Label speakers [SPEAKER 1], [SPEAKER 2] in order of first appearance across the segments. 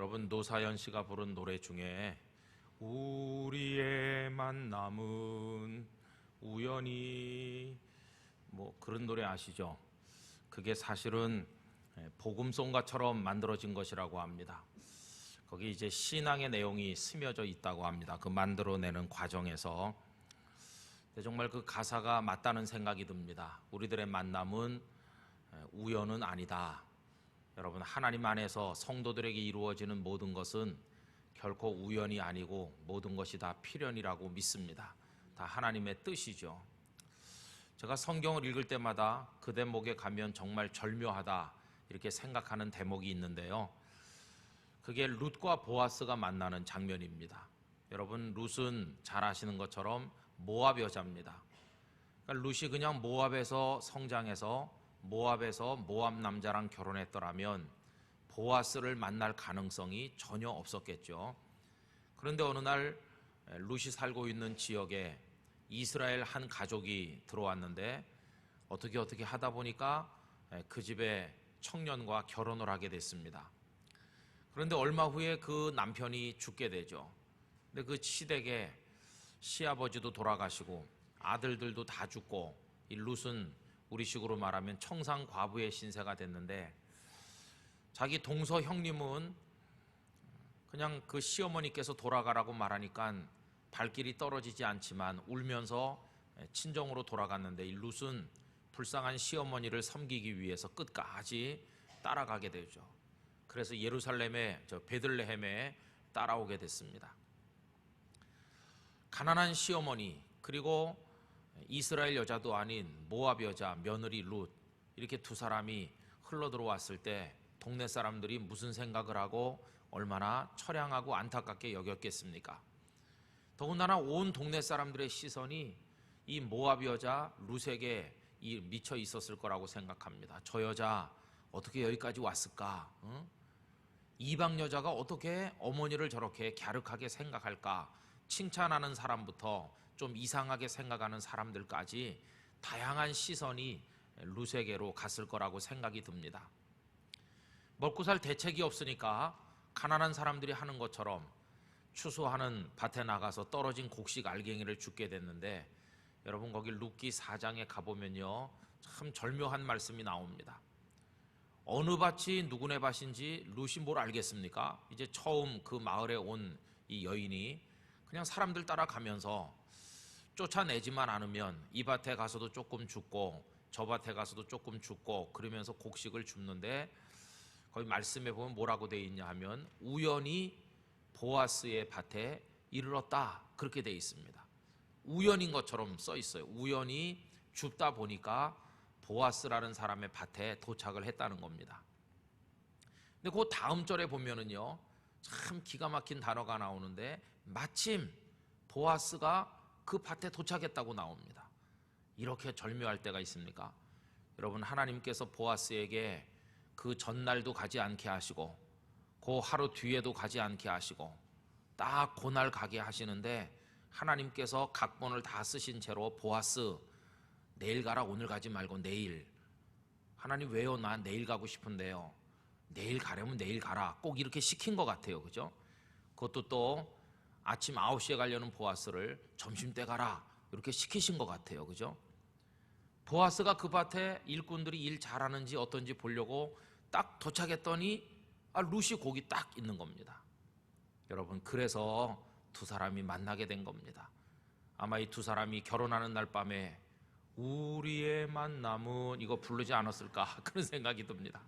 [SPEAKER 1] 여러분, 노사연 씨가 부른 노래 중에 우리의 만남은 우연히 그런 노래 아시죠? 그게 사실은 복음송가처럼 만들어진 것이라고 합니다. 거기 이제 신앙의 내용이 스며져 있다고 합니다. 그 만들어내는 과정에서. 정말 그 가사가 맞다는 생각이 듭니다. 우리들의 만남은 우연은 아니다. 여러분, 하나님 안에서 성도들에게 이루어지는 모든 것은 결코 우연이 아니고 모든 것이 다 필연이라고 믿습니다. 다 하나님의 뜻이죠. 제가 성경을 읽을 때마다 그 대목에 가면 정말 절묘하다 이렇게 생각하는 대목이 있는데요. 그게 룻과 보아스가 만나는 장면입니다. 여러분, 룻은 잘 아시는 것처럼 모압 여자입니다. 그러니까 룻이 그냥 모압에서 성장해서 모압에서 모압 남자랑 결혼했더라면 보아스를 만날 가능성이 전혀 없었겠죠. 그런데 어느 날 룻이 살고 있는 지역에 이스라엘 한 가족이 들어왔는데 어떻게 하다 보니까 그 집에 청년과 결혼을 하게 됐습니다. 그런데 얼마 후에 그 남편이 죽게 되죠. 근데 그 시댁에 시아버지도 돌아가시고 아들들도 다 죽고 이 룻은 우리식으로 말하면 청상과부의 신세가 됐는데, 자기 동서 형님은 그냥 그 시어머니께서 돌아가라고 말하니까 발길이 떨어지지 않지만 울면서 친정으로 돌아갔는데, 이 룻은 불쌍한 시어머니를 섬기기 위해서 끝까지 따라가게 되죠. 그래서 예루살렘에 베들레헴에 따라오게 됐습니다. 가난한 시어머니, 그리고 이스라엘 여자도 아닌 모압 여자 며느리 룻, 이렇게 두 사람이 흘러들어왔을 때 동네 사람들이 무슨 생각을 하고 얼마나 처량하고 안타깝게 여겼겠습니까? 더군다나 온 동네 사람들의 시선이 이 모압 여자 룻에게 미쳐 있었을 거라고 생각합니다. 저 여자 어떻게 여기까지 왔을까? 이방 여자가 어떻게 어머니를 저렇게 갸륵하게 생각할까? 칭찬하는 사람부터 좀 이상하게 생각하는 사람들까지 다양한 시선이 룻에게로 갔을 거라고 생각이 듭니다. 먹고 살 대책이 없으니까 가난한 사람들이 하는 것처럼 추수하는 밭에 나가서 떨어진 곡식 알갱이를 줍게 됐는데, 여러분 거기 룻기 4장에 가보면요 참 절묘한 말씀이 나옵니다. 어느 밭이 누구네 밭인지 룻이 뭘 알겠습니까? 이제 처음 그 마을에 온 이 여인이 그냥 사람들 따라가면서 쫓아내지만 않으면 이 밭에 가서도 조금 줍고 저 밭에 가서도 조금 줍고 그러면서 곡식을 줍는데, 거기 말씀에 보면 뭐라고 되어 있냐 하면 우연히 보아스의 밭에 이르렀다 그렇게 되어 있습니다. 우연인 것처럼 써 있어요. 우연히 줍다 보니까 보아스라는 사람의 밭에 도착을 했다는 겁니다. 근데 그 다음 절에 보면은요 참 기가 막힌 단어가 나오는데, 마침 보아스가 그 밭에 도착했다고 나옵니다. 이렇게 절묘할 때가 있습니까? 여러분, 하나님께서 보아스에게 그 전날도 가지 않게 하시고 그 하루 뒤에도 가지 않게 하시고 딱 그날 가게 하시는데, 하나님께서 각본을 다 쓰신 채로 보아스 내일 가라, 오늘 가지 말고 내일. 하나님 왜요? 나 내일 가고 싶은데요. 내일 가려면 내일 가라, 꼭 이렇게 시킨 것 같아요. 그죠? 그것도 또 아침 9시에 가려는 보아스를 점심때 가라 이렇게 시키신 것 같아요. 그죠? 보아스가 그 밭에 일꾼들이 일 잘하는지 어떤지 보려고 딱 도착했더니 룻이 거기 딱 있는 겁니다. 여러분, 그래서 두 사람이 만나게 된 겁니다. 아마 이 두 사람이 결혼하는 날 밤에 우리의 만남은 이거 부르지 않았을까 그런 생각이 듭니다.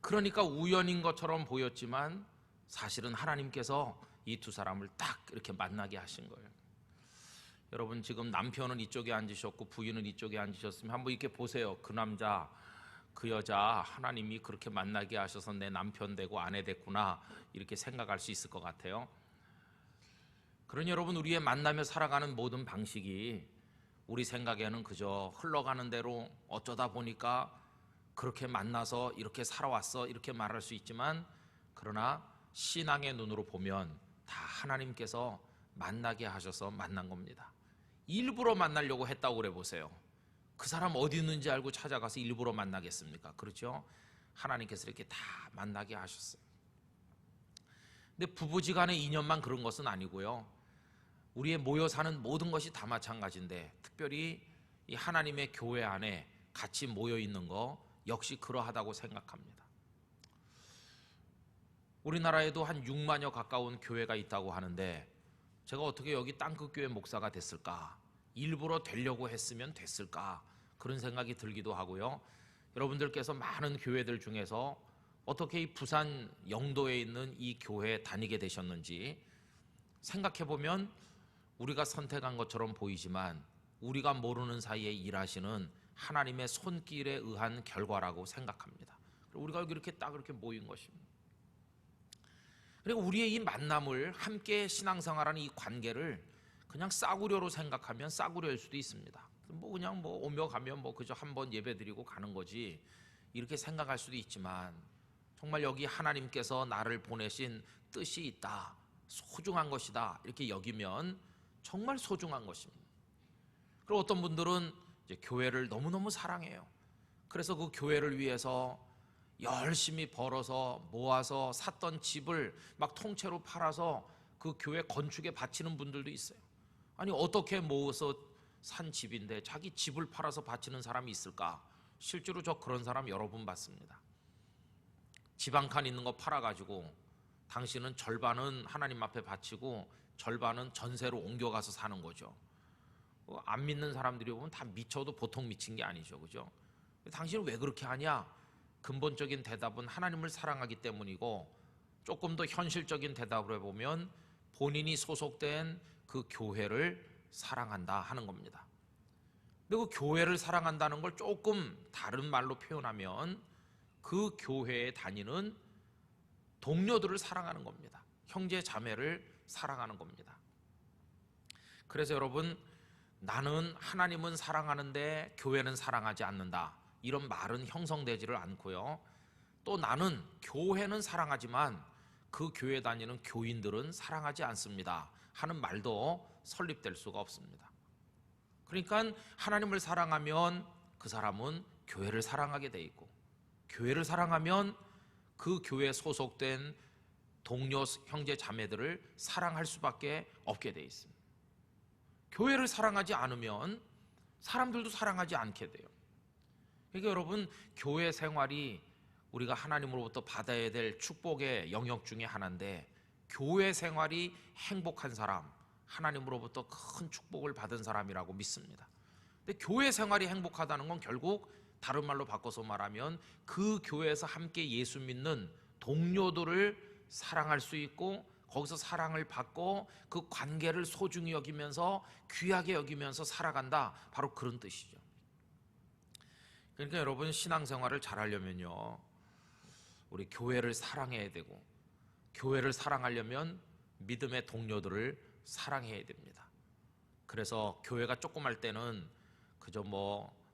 [SPEAKER 1] 그러니까 우연인 것처럼 보였지만 사실은 하나님께서 이 두 사람을 딱 이렇게 만나게 하신 거예요. 여러분, 지금 남편은 이쪽에 앉으셨고 부인은 이쪽에 앉으셨으면 한번 이렇게 보세요. 그 남자 그 여자 하나님이 그렇게 만나게 하셔서 내 남편 되고 아내 됐구나 이렇게 생각할 수 있을 것 같아요. 그러니 여러분, 우리의 만나며 살아가는 모든 방식이 우리 생각에는 그저 흘러가는 대로 어쩌다 보니까 그렇게 만나서 이렇게 살아왔어 이렇게 말할 수 있지만, 그러나 신앙의 눈으로 보면 다 하나님께서 만나게 하셔서 만난 겁니다. 일부러 만나려고 했다고 그래 보세요. 그 사람 어디 있는지 알고 찾아가서 일부러 만나겠습니까? 그렇죠? 하나님께서 이렇게 다 만나게 하셨어요. 근데 부부지간의 인연만 그런 것은 아니고요. 우리의 모여 사는 모든 것이 다 마찬가지인데, 특별히 이 하나님의 교회 안에 같이 모여 있는 거 역시 그러하다고 생각합니다. 우리나라에도 한 6만여 가까운 교회가 있다고 하는데, 제가 어떻게 여기 땅끝교회 목사가 됐을까? 일부러 되려고 했으면 됐을까? 그런 생각이 들기도 하고요. 여러분들께서 많은 교회들 중에서 어떻게 이 부산 영도에 있는 이 교회에 다니게 되셨는지 생각해보면 우리가 선택한 것처럼 보이지만 우리가 모르는 사이에 일하시는 하나님의 손길에 의한 결과라고 생각합니다. 우리가 여기 이렇게 딱 이렇게 모인 것입니다. 그리고 우리의 이 만남을, 함께 신앙생활하는 이 관계를 그냥 싸구려로 생각하면 싸구려일 수도 있습니다. 그냥 오며 가면 그저 한번 예배드리고 가는 거지, 이렇게 생각할 수도 있지만 정말 여기 하나님께서 나를 보내신 뜻이 있다, 소중한 것이다, 이렇게 여기면 정말 소중한 것입니다. 그리고 어떤 분들은 이제 교회를 너무너무 사랑해요. 그래서 그 교회를 위해서 열심히 벌어서 모아서 샀던 집을 막 통째로 팔아서 그 교회 건축에 바치는 분들도 있어요. 아니, 어떻게 모아서 산 집인데 자기 집을 팔아서 바치는 사람이 있을까? 실제로 저 그런 사람 여러 분 봤습니다. 집 한 칸 있는 거 팔아가지고 당신은 절반은 하나님 앞에 바치고 절반은 전세로 옮겨가서 사는 거죠. 안 믿는 사람들이 보면 다 미쳐도 보통 미친 게 아니죠, 그죠? 당신은 왜 그렇게 하냐? 근본적인 대답은 하나님을 사랑하기 때문이고, 조금 더 현실적인 대답을 해보면 본인이 소속된 그 교회를 사랑한다 하는 겁니다. 그리고 교회를 사랑한다는 걸 조금 다른 말로 표현하면 그 교회에 다니는 동료들을 사랑하는 겁니다. 형제 자매를 사랑하는 겁니다. 그래서 여러분, 나는 하나님은 사랑하는데 교회는 사랑하지 않는다, 이런 말은 형성되지를 않고요. 또 나는 교회는 사랑하지만 그 교회 다니는 교인들은 사랑하지 않습니다 하는 말도 설립될 수가 없습니다. 그러니까 하나님을 사랑하면 그 사람은 교회를 사랑하게 돼 있고, 교회를 사랑하면 그 교회에 소속된 동료 형제 자매들을 사랑할 수밖에 없게 돼 있습니다. 교회를 사랑하지 않으면 사람들도 사랑하지 않게 돼요. 그러니까 여러분, 교회 생활이 우리가 하나님으로부터 받아야 될 축복의 영역 중에 하나인데, 교회 생활이 행복한 사람, 하나님으로부터 큰 축복을 받은 사람이라고 믿습니다. 근데 교회 생활이 행복하다는 건 결국 다른 말로 바꿔서 말하면 그 교회에서 함께 예수 믿는 동료들을 사랑할 수 있고, 거기서 사랑을 받고 그 관계를 소중히 여기면서 귀하게 여기면서 살아간다, 바로 그런 뜻이죠. 그러니까 여러분, 신앙생활을 잘하려면요, 우리 교회를 사랑해야 되고, 교회를 사랑하려면 믿음의 동료들을 사랑해야 됩니다. 그래서 교회가 조그말 때는 그저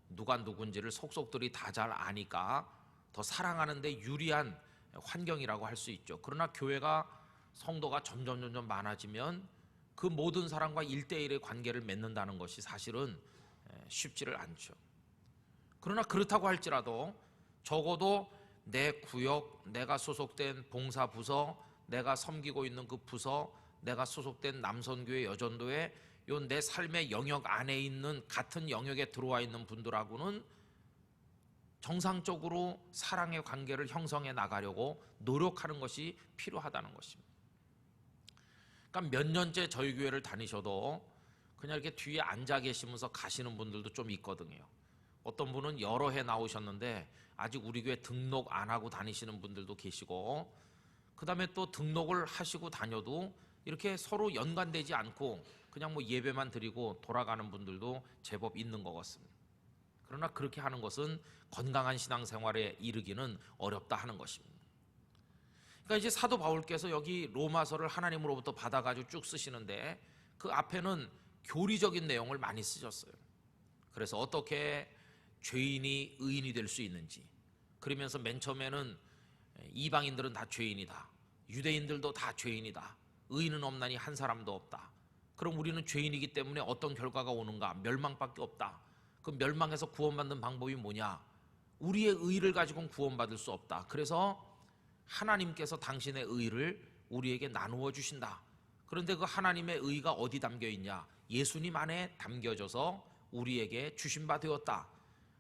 [SPEAKER 1] 누가 누군지를 속속들이 다 잘 아니까 더 사랑하는 데 유리한 환경이라고 할 수 있죠. 그러나 교회가 성도가 점점 많아지면 그 모든 사람과 1대1의 관계를 맺는다는 것이 사실은 쉽지를 않죠. 그러나 그렇다고 할지라도 적어도 내 구역, 내가 소속된 봉사부서, 내가 섬기고 있는 그 부서, 내가 소속된 남선교회, 여전도회, 요 내 삶의 영역 안에 있는 같은 영역에 들어와 있는 분들하고는 정상적으로 사랑의 관계를 형성해 나가려고 노력하는 것이 필요하다는 것입니다. 그러니까 몇 년째 저희 교회를 다니셔도 그냥 이렇게 뒤에 앉아 계시면서 가시는 분들도 좀 있거든요. 어떤 분은 여러 해 나오셨는데 아직 우리 교회 등록 안 하고 다니시는 분들도 계시고, 그 다음에 또 등록을 하시고 다녀도 이렇게 서로 연관되지 않고 그냥 예배만 드리고 돌아가는 분들도 제법 있는 것 같습니다. 그러나 그렇게 하는 것은 건강한 신앙생활에 이르기는 어렵다 하는 것입니다. 그러니까 이제 사도 바울께서 여기 로마서를 하나님으로부터 받아가지고 쭉 쓰시는데 그 앞에는 교리적인 내용을 많이 쓰셨어요. 그래서 어떻게 죄인이 의인이 될 수 있는지, 그러면서 맨 처음에는 이방인들은 다 죄인이다, 유대인들도 다 죄인이다, 의인은 없나니 한 사람도 없다. 그럼 우리는 죄인이기 때문에 어떤 결과가 오는가? 멸망밖에 없다. 그 멸망에서 구원받는 방법이 뭐냐? 우리의 의를 가지고는 구원받을 수 없다. 그래서 하나님께서 당신의 의를 우리에게 나누어 주신다. 그런데 그 하나님의 의가 어디 담겨 있냐? 예수님 안에 담겨져서 우리에게 주신 바 되었다.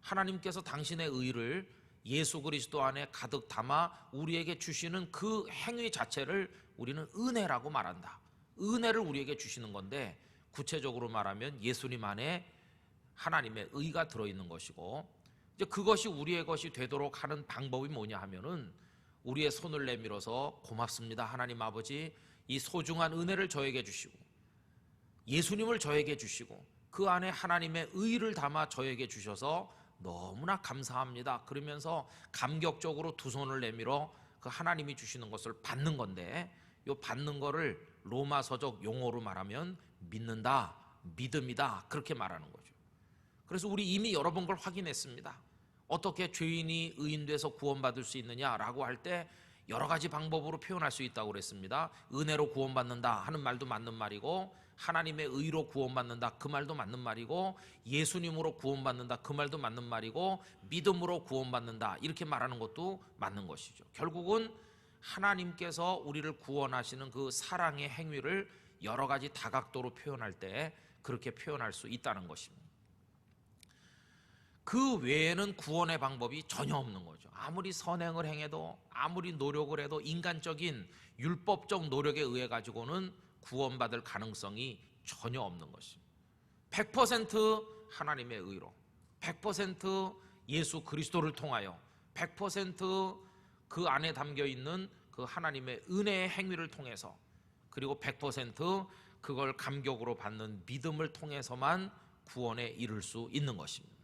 [SPEAKER 1] 하나님께서 당신의 의를 예수 그리스도 안에 가득 담아 우리에게 주시는 그 행위 자체를 우리는 은혜라고 말한다. 은혜를 우리에게 주시는 건데, 구체적으로 말하면 예수님 안에 하나님의 의가 들어있는 것이고, 이제 그것이 우리의 것이 되도록 하는 방법이 뭐냐 하면은, 우리의 손을 내밀어서 고맙습니다 하나님 아버지, 이 소중한 은혜를 저에게 주시고 예수님을 저에게 주시고 그 안에 하나님의 의를 담아 저에게 주셔서 너무나 감사합니다. 그러면서 감격적으로 두 손을 내밀어 그 하나님이 주시는 것을 받는 건데, 이 받는 거를 로마서적 용어로 말하면 믿는다, 믿음이다, 그렇게 말하는 거죠. 그래서 우리 이미 여러 번 그걸 확인했습니다. 어떻게 죄인이 의인돼서 구원받을 수 있느냐라고 할 때 여러 가지 방법으로 표현할 수 있다고 그랬습니다. 은혜로 구원받는다 하는 말도 맞는 말이고, 하나님의 의로 구원받는다 그 말도 맞는 말이고, 예수님으로 구원받는다 그 말도 맞는 말이고, 믿음으로 구원받는다 이렇게 말하는 것도 맞는 것이죠. 결국은 하나님께서 우리를 구원하시는 그 사랑의 행위를 여러 가지 다각도로 표현할 때 그렇게 표현할 수 있다는 것입니다. 그 외에는 구원의 방법이 전혀 없는 거죠. 아무리 선행을 행해도, 아무리 노력을 해도 인간적인 율법적 노력에 의해 가지고는 구원받을 가능성이 전혀 없는 것입니다. 100% 하나님의 의로, 100% 예수 그리스도를 통하여, 100% 그 안에 담겨 있는 그 하나님의 은혜의 행위를 통해서, 그리고 100% 그걸 감격으로 받는 믿음을 통해서만 구원에 이를 수 있는 것입니다.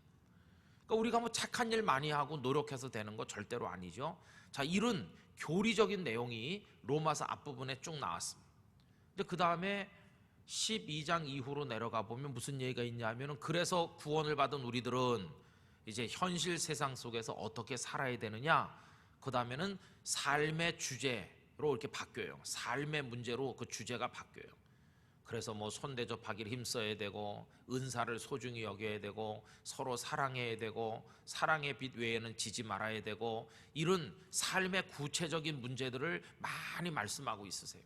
[SPEAKER 1] 그러니까 우리가 뭐 착한 일 많이 하고 노력해서 되는 거 절대로 아니죠. 자, 이런 교리적인 내용이 로마서 앞부분에 쭉 나왔습니다. 근데 그 다음에 12장 이후로 내려가 보면 무슨 얘기가 있냐 하면은, 그래서 구원을 받은 우리들은 이제 현실 세상 속에서 어떻게 살아야 되느냐, 그 다음에는 삶의 주제로 이렇게 바뀌어요. 삶의 문제로 그 주제가 바뀌어요. 그래서 뭐 손대접하기를 힘써야 되고, 은사를 소중히 여겨야 되고, 서로 사랑해야 되고, 사랑의 빛 외에는 지지 말아야 되고, 이런 삶의 구체적인 문제들을 많이 말씀하고 있으세요.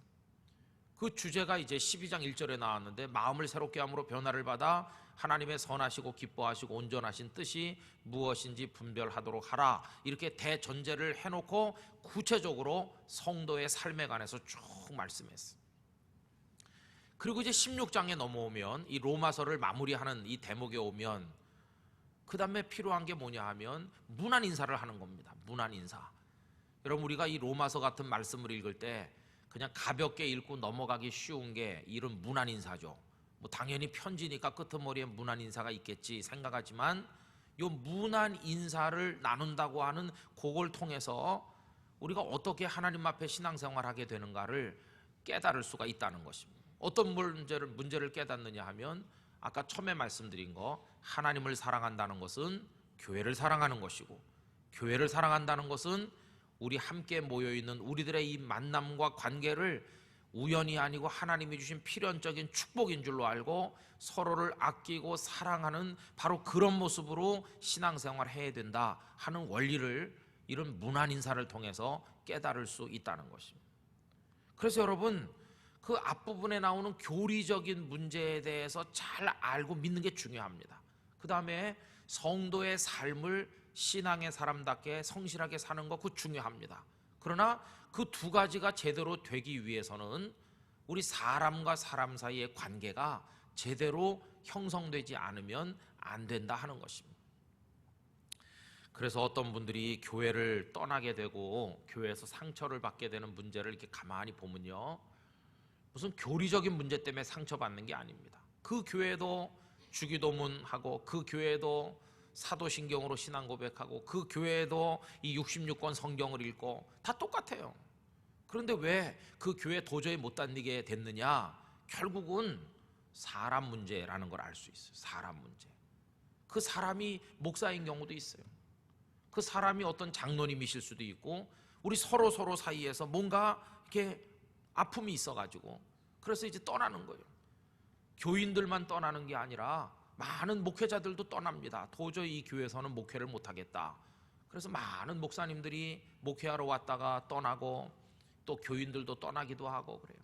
[SPEAKER 1] 그 주제가 이제 12장 1절에 나왔는데, 마음을 새롭게 함으로 변화를 받아 하나님의 선하시고 기뻐하시고 온전하신 뜻이 무엇인지 분별하도록 하라, 이렇게 대전제를 해놓고 구체적으로 성도의 삶에 관해서 쭉 말씀했어요. 그리고 이제 16장에 넘어오면, 이 로마서를 마무리하는 이 대목에 오면 그 다음에 필요한 게 뭐냐 하면 문안 인사를 하는 겁니다. 문안 인사. 여러분, 우리가 이 로마서 같은 말씀을 읽을 때 그냥 가볍게 읽고 넘어가기 쉬운 게 이런 문안 인사죠. 뭐 당연히 편지니까 끄트머리에 문안 인사가 있겠지 생각하지만, 이 문안 인사를 나눈다고 하는 그걸 통해서 우리가 어떻게 하나님 앞에 신앙생활하게 되는가를 깨달을 수가 있다는 것입니다. 어떤 문제를 깨닫느냐 하면, 아까 처음에 말씀드린 거, 하나님을 사랑한다는 것은 교회를 사랑하는 것이고, 교회를 사랑한다는 것은 우리 함께 모여있는 우리들의 이 만남과 관계를 우연이 아니고 하나님이 주신 필연적인 축복인 줄로 알고 서로를 아끼고 사랑하는 바로 그런 모습으로 신앙생활을 해야 된다 하는 원리를 이런 문안 인사를 통해서 깨달을 수 있다는 것입니다. 그래서 여러분, 그 앞부분에 나오는 교리적인 문제에 대해서 잘 알고 믿는 게 중요합니다. 그 다음에 성도의 삶을 신앙의 사람답게 성실하게 사는 거, 그거 중요합니다. 그러나 그 두 가지가 제대로 되기 위해서는 우리 사람과 사람 사이의 관계가 제대로 형성되지 않으면 안 된다 하는 것입니다. 그래서 어떤 분들이 교회를 떠나게 되고 교회에서 상처를 받게 되는 문제를 이렇게 가만히 보면요, 무슨 교리적인 문제 때문에 상처받는 게 아닙니다. 그 교회도 주기도문하고, 그 교회도 사도신경으로 신앙 고백하고, 그 교회도 이 66권 성경을 읽고 다 똑같아요. 그런데 왜 그 교회 도저히 못 다니게 됐느냐? 결국은 사람 문제라는 걸 알 수 있어요. 사람 문제. 그 사람이 목사인 경우도 있어요. 그 사람이 어떤 장로님이실 수도 있고, 우리 서로 사이에서 뭔가 이렇게 아픔이 있어가지고 그래서 이제 떠나는 거예요. 교인들만 떠나는 게 아니라 많은 목회자들도 떠납니다. 도저히 이 교회에서는 목회를 못하겠다. 그래서 많은 목사님들이 목회하러 왔다가 떠나고, 또 교인들도 떠나기도 하고 그래요.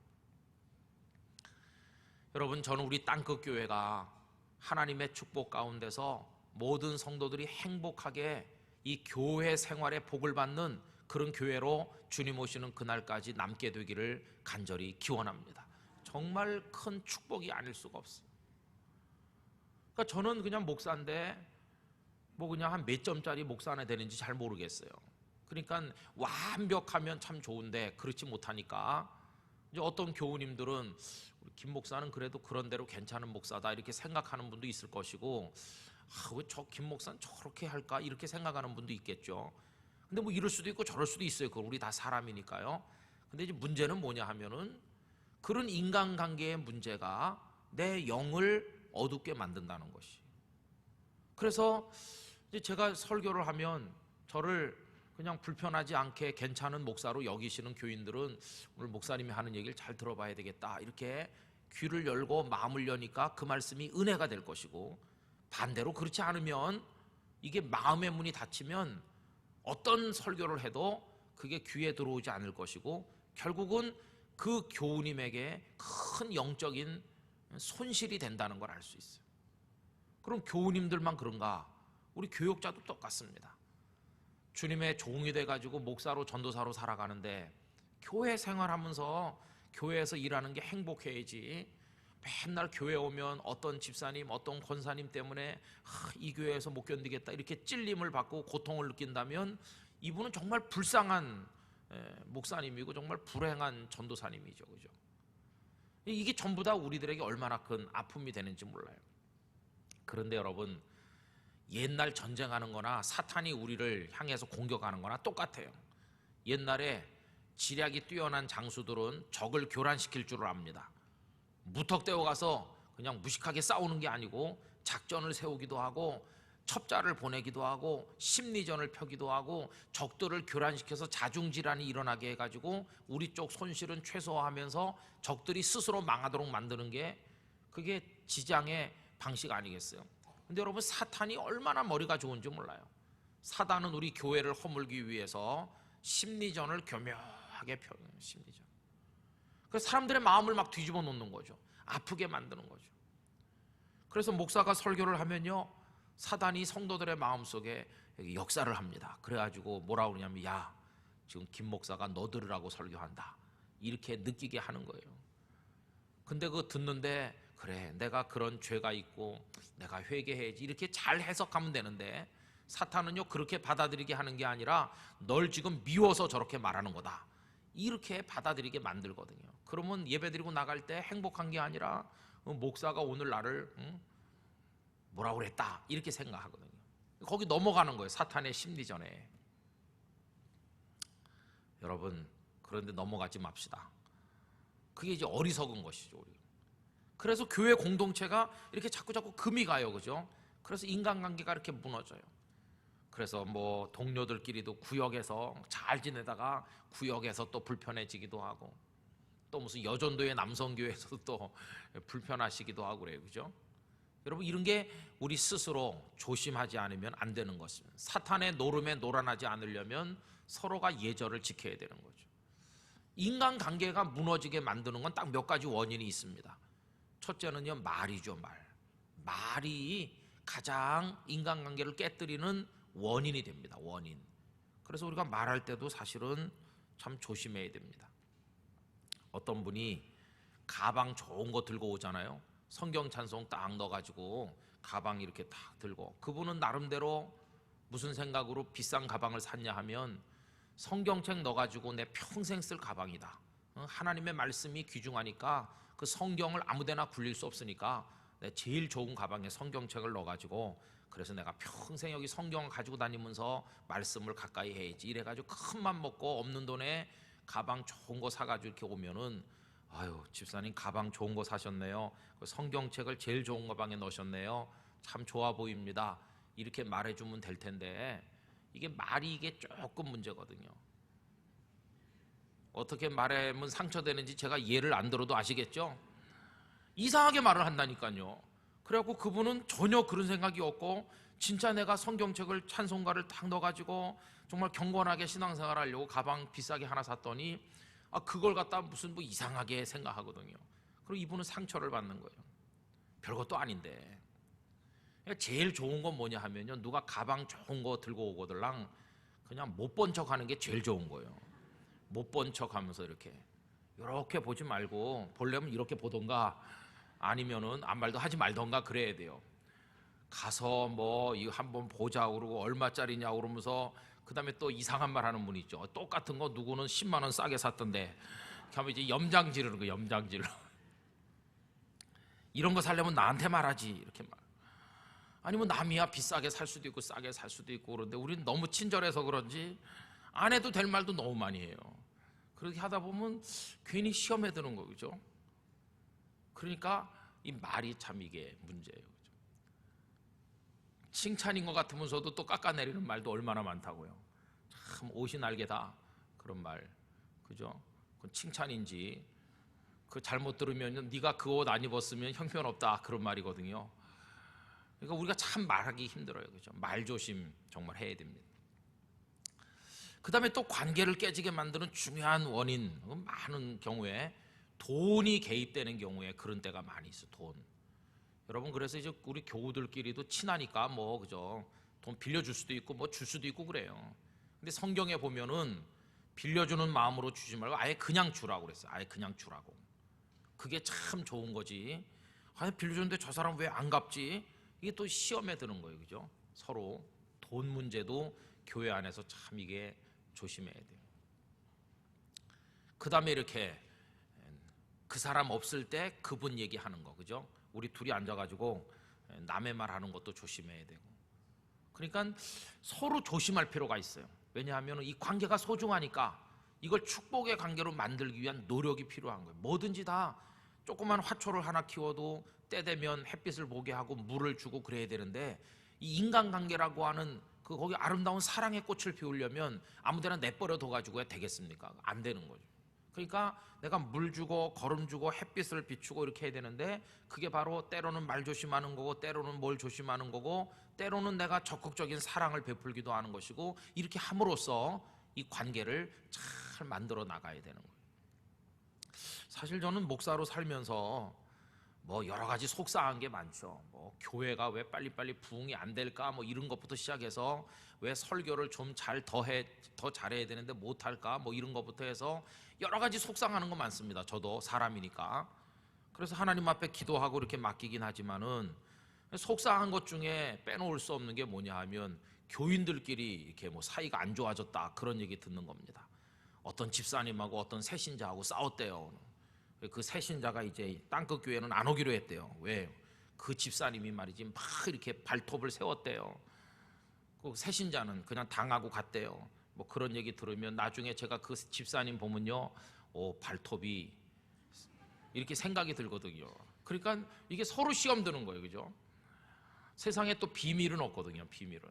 [SPEAKER 1] 여러분, 저는 우리 땅끝 교회가 하나님의 축복 가운데서 모든 성도들이 행복하게 이 교회 생활의 복을 받는 그런 교회로 주님 오시는 그날까지 남게 되기를 간절히 기원합니다. 정말 큰 축복이 아닐 수가 없어요. 그러니까 저는 그냥 목사인데 뭐 그냥 한 몇 점짜리 목사 하나 되는지 잘 모르겠어요. 그러니까 완벽하면 참 좋은데 그렇지 못하니까 이제 어떤 교우님들은 우리 김 목사는 그래도 그런 대로 괜찮은 목사다 이렇게 생각하는 분도 있을 것이고, 왜 저 김 목사는 저렇게 할까 이렇게 생각하는 분도 있겠죠. 근데 뭐 이럴 수도 있고 저럴 수도 있어요. 그건 우리 다 사람이니까요. 근데 이제 문제는 뭐냐 하면은 그런 인간관계의 문제가 내 영을 어둡게 만든다는 것이. 그래서 이제 제가 설교를 하면 저를 그냥 불편하지 않게 괜찮은 목사로 여기시는 교인들은 오늘 목사님이 하는 얘기를 잘 들어봐야 되겠다 이렇게 귀를 열고 마음을 여니까 그 말씀이 은혜가 될 것이고, 반대로 그렇지 않으면 이게 마음의 문이 닫히면 어떤 설교를 해도 그게 귀에 들어오지 않을 것이고, 결국은 그 교우님에게 큰 영적인 손실이 된다는 걸 알 수 있어요. 그럼 교우님들만 그런가? 우리 교역자도 똑같습니다. 주님의 종이 돼가지고 목사로 전도사로 살아가는데 교회 생활하면서 교회에서 일하는 게 행복해야지, 맨날 교회 오면 어떤 집사님 어떤 권사님 때문에 이 교회에서 못 견디겠다 이렇게 찔림을 받고 고통을 느낀다면 이분은 정말 불쌍한 목사님이고 정말 불행한 전도사님이죠. 그죠? 이게 전부 다 우리들에게 얼마나 큰 아픔이 되는지 몰라요. 그런데 여러분, 옛날 전쟁하는 거나 사탄이 우리를 향해서 공격하는 거나 똑같아요. 옛날에 지략이 뛰어난 장수들은 적을 교란시킬 줄을 압니다. 무턱대고 가서 그냥 무식하게 싸우는 게 아니고 작전을 세우기도 하고 첩자를 보내기도 하고 심리전을 펴기도 하고 적들을 교란시켜서 자중질환이 일어나게 해가지고 우리 쪽 손실은 최소화하면서 적들이 스스로 망하도록 만드는 게 그게 지장의 방식 아니겠어요? 근데 여러분, 사탄이 얼마나 머리가 좋은지 몰라요. 사단은 우리 교회를 허물기 위해서 심리전을 교묘하게 펴요. 심리전. 그래서 사람들의 마음을 막 뒤집어 놓는 거죠. 아프게 만드는 거죠. 그래서 목사가 설교를 하면요, 사단이 성도들의 마음속에 역사를 합니다. 그래가지고 뭐라고 그러냐면, 야, 지금 김 목사가 너 들으라고 설교한다 이렇게 느끼게 하는 거예요. 근데 그거 듣는데, 그래 내가 그런 죄가 있고 내가 회개해야지 이렇게 잘 해석하면 되는데, 사탄은요 그렇게 받아들이게 하는 게 아니라 널 지금 미워서 저렇게 말하는 거다 이렇게 받아들이게 만들거든요. 그러면 예배드리고 나갈 때 행복한 게 아니라 목사가 오늘 나를 뭐라고 그랬다 이렇게 생각하거든요. 거기 넘어가는 거예요, 사탄의 심리전에. 여러분, 그런데 넘어가지 맙시다. 그게 이제 어리석은 것이죠, 우리. 그래서 교회 공동체가 이렇게 자꾸 금이 가요, 그죠? 그래서 인간관계가 이렇게 무너져요. 그래서 뭐 동료들끼리도 구역에서 잘 지내다가 구역에서 또 불편해지기도 하고, 또 무슨 여전도의 남성교회에서도 또 불편하시기도 하고 그래요, 그죠? 여러분, 이런 게 우리 스스로 조심하지 않으면 안 되는 것입니다. 사탄의 노름에 놀아나지 않으려면 서로가 예절을 지켜야 되는 거죠. 인간관계가 무너지게 만드는 건 딱 몇 가지 원인이 있습니다. 첫째는요, 말이죠. 말이 가장 인간관계를 깨뜨리는 원인이 됩니다. 원인. 그래서 우리가 말할 때도 사실은 참 조심해야 됩니다. 어떤 분이 가방 좋은 거 들고 오잖아요. 성경 찬송 딱 넣어가지고 가방 이렇게 딱 들고, 그분은 나름대로 무슨 생각으로 비싼 가방을 샀냐 하면, 성경책 넣어가지고 내 평생 쓸 가방이다. 하나님의 말씀이 귀중하니까 그 성경을 아무데나 굴릴 수 없으니까 내 제일 좋은 가방에 성경책을 넣어가지고, 그래서 내가 평생 여기 성경을 가지고 다니면서 말씀을 가까이 해야지 이래가지고 큰 맘 먹고 없는 돈에 가방 좋은 거 사가지고 이렇게 오면은, 아유, 집사님 가방 좋은 거 사셨네요. 성경책을 제일 좋은 가방에 넣으셨네요. 참 좋아 보입니다. 이렇게 말해주면 될 텐데, 이게 말이 이게 조금 문제거든요. 어떻게 말하면 상처되는지 제가 예를 안 들어도 아시겠죠? 이상하게 말을 한다니까요. 그래갖고 그분은 전혀 그런 생각이 없고, 진짜 내가 성경책을 찬송가를 딱 넣어가지고 정말 경건하게 신앙생활 하려고 가방 비싸게 하나 샀더니, 그걸 갖다 무슨 뭐 이상하게 생각하거든요. 그리고 이분은 상처를 받는 거예요. 별것도 아닌데. 그러니까 제일 좋은 건 뭐냐 하면요, 누가 가방 좋은 거 들고 오거들랑 그냥 못 본 척 하는 게 제일 좋은 거예요. 못 본 척 하면서 이렇게 보지 말고, 보려면 이렇게 보던가 아니면은 아무 말도 하지 말던가 그래야 돼요. 가서 뭐 이거 한번 보자 그러고 얼마짜리냐 그러면서 그다음에 또 이상한 말 하는 분 있죠. 똑같은 거 누구는 10만 원 싸게 샀던데 하면 이제 염장 지르는 거, 염장 질러. 이런 거 살려면 나한테 말하지 이렇게 말. 아니면 남이야 비싸게 살 수도 있고 싸게 살 수도 있고 그런데 우리는 너무 친절해서 그런지 안 해도 될 말도 너무 많이 해요. 그렇게 하다 보면 괜히 시험에 드는 거죠. 그러니까 이 말이 참 이게 문제예요. 그죠? 칭찬인 것 같으면서도 또 깎아내리는 말도 얼마나 많다고요. 참 옷이 날개다 그런 말, 그죠? 그건 칭찬인지 그 잘못 들으면 네가 그 옷 안 입었으면 형편없다 그런 말이거든요. 그러니까 우리가 참 말하기 힘들어요, 그죠? 말 조심 정말 해야 됩니다. 그 다음에 또 관계를 깨지게 만드는 중요한 원인, 많은 경우에 돈이 개입되는 경우에 그런 때가 많이 있어. 돈. 여러분, 그래서 이제 우리 교우들끼리도 친하니까 뭐 그죠? 돈 빌려줄 수도 있고 뭐 줄 수도 있고 그래요. 근데 성경에 보면은 빌려주는 마음으로 주지 말고 아예 그냥 주라고 그랬어요. 아예 그냥 주라고. 그게 참 좋은 거지. 아니 빌려줬는데 저 사람 왜 안 갚지? 이게 또 시험에 드는 거예요, 그죠? 서로 돈 문제도 교회 안에서 참 이게 조심해야 돼요. 그 다음에 이렇게 그 사람 없을 때 그분 얘기하는 거, 그죠? 우리 둘이 앉아가지고 남의 말 하는 것도 조심해야 되고. 그러니까 서로 조심할 필요가 있어요. 왜냐하면 이 관계가 소중하니까 이걸 축복의 관계로 만들기 위한 노력이 필요한 거예요. 뭐든지 다 조그만 화초를 하나 키워도 때 되면 햇빛을 보게 하고 물을 주고 그래야 되는데 이 인간관계라고 하는 그 거기 아름다운 사랑의 꽃을 피우려면 아무데나 내버려 둬가지고 되겠습니까? 안 되는 거죠. 그러니까 내가 물 주고 거름 주고 햇빛을 비추고 이렇게 해야 되는데 그게 바로 때로는 말 조심하는 거고 때로는 뭘 조심하는 거고 때로는 내가 적극적인 사랑을 베풀기도 하는 것이고 이렇게 함으로써 이 관계를 잘 만들어 나가야 되는 거예요. 사실 저는 목사로 살면서 뭐 여러 가지 속상한 게 많죠. 뭐 교회가 왜 빨리빨리 부흥이 안 될까 뭐 이런 것부터 시작해서 왜 설교를 좀 더 잘해야 되는데 못 할까 뭐 이런 것부터 해서 여러 가지 속상하는 거 많습니다. 저도 사람이니까. 그래서 하나님 앞에 기도하고 이렇게 맡기긴 하지만은 속상한 것 중에 빼놓을 수 없는 게 뭐냐 하면 교인들끼리 이렇게 뭐 사이가 안 좋아졌다 그런 얘기 듣는 겁니다. 어떤 집사님하고 어떤 새신자하고 싸웠대요. 그 새신자가 이제 땅끝 교회는 안 오기로 했대요. 왜? 그 집사님이 말이지 막 이렇게 발톱을 세웠대요. 그 새신자는 그냥 당하고 갔대요. 뭐 그런 얘기 들으면 나중에 제가 그 집사님 보면요, 발톱이 이렇게 생각이 들거든요. 그러니까 이게 서로 시험 드는 거예요, 그죠? 세상에 또 비밀은 없거든요, 비밀은.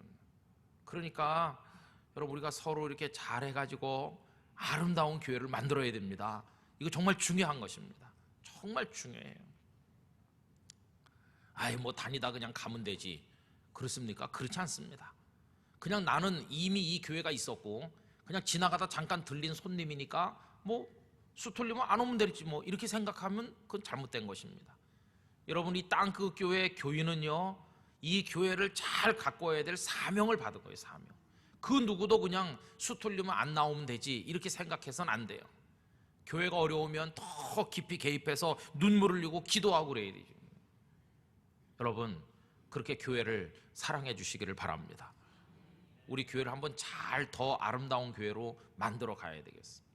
[SPEAKER 1] 그러니까 여러분 우리가 서로 이렇게 잘해가지고 아름다운 교회를 만들어야 됩니다. 이거 정말 중요한 것입니다. 정말 중요해요. 아이 뭐 다니다 그냥 가면 되지. 그렇습니까? 그렇지 않습니다. 그냥 나는 이미 이 교회가 있었고 그냥 지나가다 잠깐 들린 손님이니까 뭐 수틀리면 안 오면 되지 뭐 이렇게 생각하면 그건 잘못된 것입니다. 여러분 이 땅끝 교회 교인은요 이 교회를 잘 가꿔야 될 사명을 받은 거예요. 사명. 그 누구도 그냥 수틀리면 안 나오면 되지 이렇게 생각해서는 안 돼요. 교회가 어려우면 더 깊이 개입해서 눈물을 흘리고 기도하고 그래야 되죠. 여러분 그렇게 교회를 사랑해 주시기를 바랍니다. 우리 교회를 한번 잘 더 아름다운 교회로 만들어 가야 되겠습니다.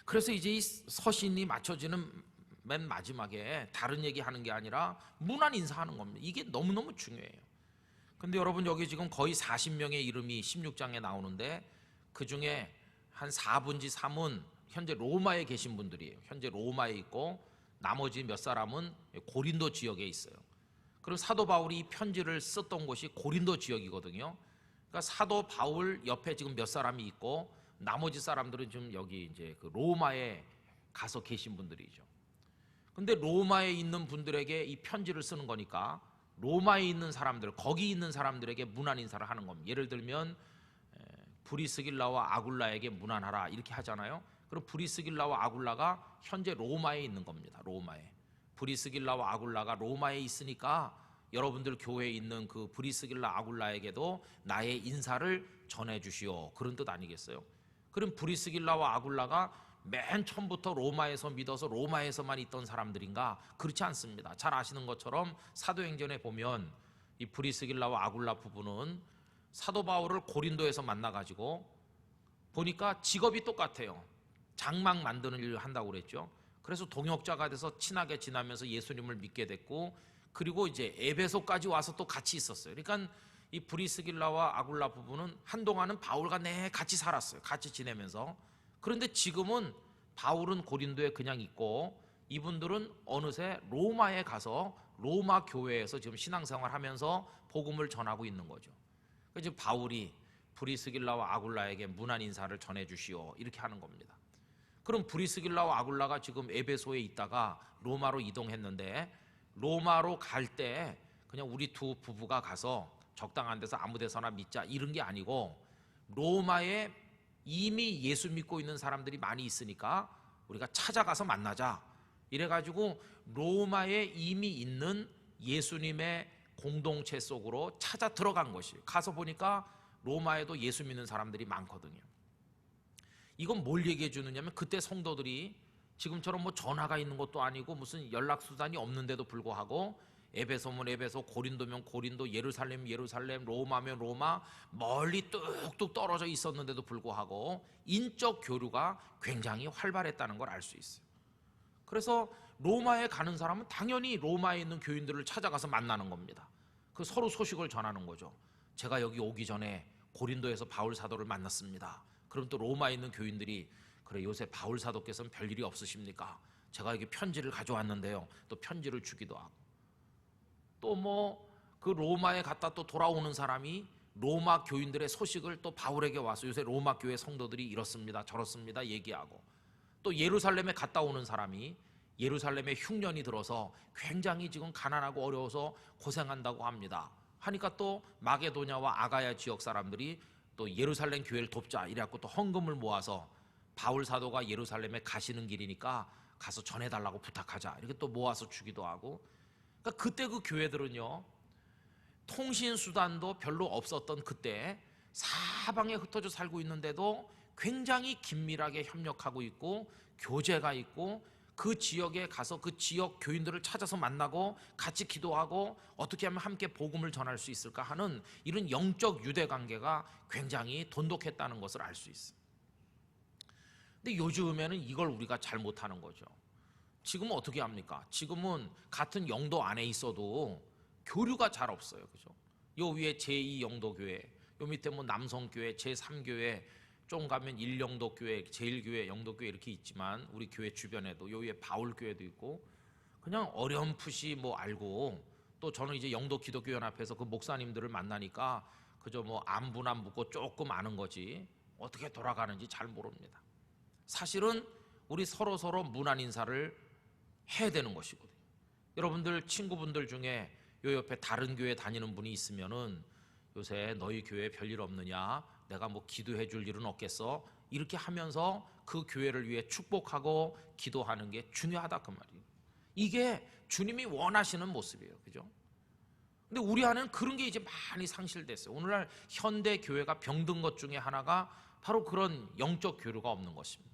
[SPEAKER 1] 그래서 이제 이 서신이 맞춰지는 맨 마지막에 다른 얘기하는 게 아니라 문안 인사하는 겁니다. 이게 너무너무 중요해요. 근데 여러분 여기 지금 거의 40명의 이름이 16장에 나오는데 그중에 한 4분지 3은 현재 로마에 계신 분들이에요. 현재 로마에 있고 나머지 몇 사람은 고린도 지역에 있어요. 그리고 사도 바울이 이 편지를 썼던 곳이 고린도 지역이거든요. 그러니까 사도 바울 옆에 지금 몇 사람이 있고 나머지 사람들은 지금 여기 이제 그 로마에 가서 계신 분들이죠. 근데 로마에 있는 분들에게 이 편지를 쓰는 거니까 로마에 있는 사람들, 거기 있는 사람들에게 문안 인사를 하는 겁니다. 예를 들면 브리스길라와 아굴라에게 문안하라 이렇게 하잖아요. 그럼 브리스길라와 아굴라가 현재 로마에 있는 겁니다. 로마에. 브리스길라와 아굴라가 로마에 있으니까 여러분들 교회에 있는 그 브리스길라 아굴라에게도 나의 인사를 전해주시오, 그런 뜻 아니겠어요? 그럼 브리스길라와 아굴라가 맨 처음부터 로마에서 믿어서 로마에서만 있던 사람들인가? 그렇지 않습니다. 잘 아시는 것처럼 사도행전에 보면 이 브리스길라와 아굴라 부부는 사도 바울을 고린도에서 만나가지고 보니까 직업이 똑같아요. 장막 만드는 일을 한다고 그랬죠. 그래서 동역자가 돼서 친하게 지나면서 예수님을 믿게 됐고, 그리고 이제 에베소까지 와서 또 같이 있었어요. 그러니까 이 브리스길라와 아굴라 부부는 한동안은 바울과 같이 살았어요. 같이 지내면서. 그런데 지금은 바울은 고린도에 그냥 있고 이분들은 어느새 로마에 가서 로마 교회에서 지금 신앙생활 하면서 복음을 전하고 있는 거죠. 그래서 바울이 브리스길라와 아굴라에게 문안 인사를 전해주시오, 이렇게 하는 겁니다. 그럼 브리스길라와 아굴라가 지금 에베소에 있다가 로마로 이동했는데, 로마로 갈 때 그냥 우리 두 부부가 가서 적당한 데서 아무 데서나 믿자 이런 게 아니고, 로마에 이미 예수 믿고 있는 사람들이 많이 있으니까 우리가 찾아가서 만나자 이래가지고 로마에 이미 있는 예수님의 공동체 속으로 찾아 들어간 것이에요. 가서 보니까 로마에도 예수 믿는 사람들이 많거든요. 이건 뭘 얘기해 주느냐면, 그때 성도들이 지금처럼 뭐 전화가 있는 것도 아니고 무슨 연락수단이 없는데도 불구하고 에베소면 에베소, 고린도면 고린도, 예루살렘 예루살렘, 로마면 로마, 멀리 뚝뚝 떨어져 있었는데도 불구하고 인적 교류가 굉장히 활발했다는 걸 알 수 있어요. 그래서 로마에 가는 사람은 당연히 로마에 있는 교인들을 찾아가서 만나는 겁니다. 그 서로 소식을 전하는 거죠. 제가 여기 오기 전에 고린도에서 바울 사도를 만났습니다. 그럼 또 로마에 있는 교인들이, 그래 요새 바울 사도께서는 별일이 없으십니까? 제가 여기 편지를 가져왔는데요. 또 편지를 주기도 하고, 또 뭐 그 로마에 갔다 또 돌아오는 사람이 로마 교인들의 소식을 또 바울에게 와서 요새 로마 교회 성도들이 이렇습니다 저렇습니다 얘기하고, 또 예루살렘에 갔다 오는 사람이 예루살렘에 흉년이 들어서 굉장히 지금 가난하고 어려워서 고생한다고 합니다 하니까 또 마게도냐와 아가야 지역 사람들이 또 예루살렘 교회를 돕자 이래갖고 또 헌금을 모아서 바울 사도가 예루살렘에 가시는 길이니까 가서 전해달라고 부탁하자 이렇게 또 모아서 주기도 하고. 그러니까 그때 그 교회들은요, 통신 수단도 별로 없었던 그때 사방에 흩어져 살고 있는데도 굉장히 긴밀하게 협력하고 있고 교제가 있고, 그 지역에 가서 그 지역 교인들을 찾아서 만나고 같이 기도하고 어떻게 하면 함께 복음을 전할 수 있을까 하는 이런 영적 유대 관계가 굉장히 돈독했다는 것을 알 수 있어요. 근데 요즘에는 이걸 우리가 잘 못하는 거죠. 지금은 어떻게 합니까? 지금은 같은 영도 안에 있어도 교류가 잘 없어요. 그죠? 요 위에 제2 영도교회, 요 밑에 뭐 남성교회, 제3교회, 좀 가면 1영도교회, 제1교회, 영도교회 이렇게 있지만 우리 교회 주변에도 요 위에 바울교회도 있고, 그냥 어렴풋이 뭐 알고, 또 저는 이제 영도 기독교연합회에서 그 목사님들을 만나니까 그저 뭐 안부나 묻고 조금 아는 거지 어떻게 돌아가는지 잘 모릅니다. 사실은 우리 서로 문안 인사를 해야 되는 것이거든요. 여러분들 친구분들 중에 요 옆에 다른 교회 다니는 분이 있으면은 요새 너희 교회 별일 없느냐, 내가 뭐 기도해 줄 일은 없겠어, 이렇게 하면서 그 교회를 위해 축복하고 기도하는 게 중요하다 그 말이에요. 이게 주님이 원하시는 모습이에요. 그죠? 근데 우리 안에는 그런 게 이제 많이 상실됐어요. 오늘날 현대 교회가 병든 것 중에 하나가 바로 그런 영적 교류가 없는 것입니다.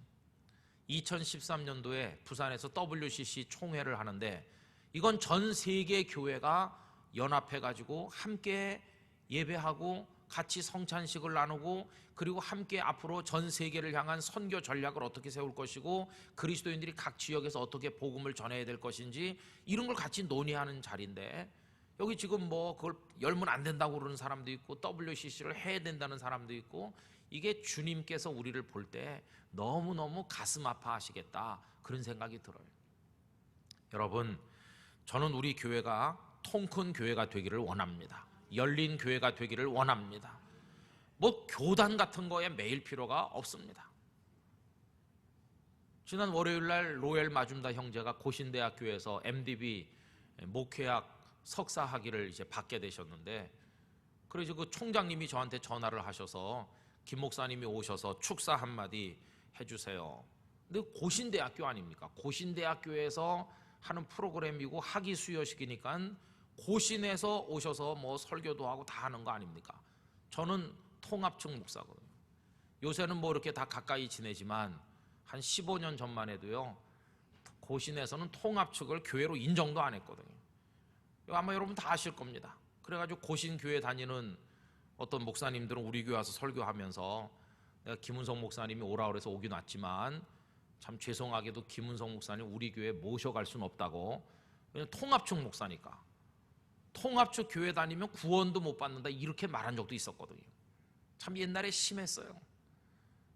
[SPEAKER 1] 2013년도에 부산에서 WCC 총회를 하는데, 이건 전 세계 교회가 연합해가지고 함께 예배하고 같이 성찬식을 나누고, 그리고 함께 앞으로 전 세계를 향한 선교 전략을 어떻게 세울 것이고 그리스도인들이 각 지역에서 어떻게 복음을 전해야 될 것인지 이런 걸 같이 논의하는 자리인데, 여기 지금 뭐 그걸 열면 안 된다고 그러는 사람도 있고 WCC를 해야 된다는 사람도 있고, 이게 주님께서 우리를 볼 때 너무너무 가슴 아파하시겠다 그런 생각이 들어요. 여러분, 저는 우리 교회가 통큰 교회가 되기를 원합니다. 열린 교회가 되기를 원합니다. 뭐 교단 같은 거에 매일 필요가 없습니다. 지난 월요일날 로엘 마줌다 형제가 고신대학교에서 MDB 목회학 석사 학위를 이제 받게 되셨는데, 그래서 그 총장님이 저한테 전화를 하셔서 김 목사님이 오셔서 축사 한마디 해주세요. 근데 고신대학교 아닙니까? 고신대학교에서 하는 프로그램이고 학위 수여식이니까 고신에서 오셔서 뭐 설교도 하고 다 하는 거 아닙니까? 저는 통합측 목사거든요. 요새는 뭐 이렇게 다 가까이 지내지만 한 15년 전만 해도요, 고신에서는 통합측을 교회로 인정도 안 했거든요. 아마 여러분 다 아실 겁니다. 그래가지고 고신 교회 다니는 어떤 목사님들은 우리 교회 와서 설교하면서 내가 김은성 목사님이 오라 그래서 오긴 왔지만 참 죄송하게도 김은성 목사님 우리 교회에 모셔갈 수는 없다고. 왜냐면 통합측 목사니까. 통합측 교회 다니면 구원도 못 받는다 이렇게 말한 적도 있었거든요. 참 옛날에 심했어요.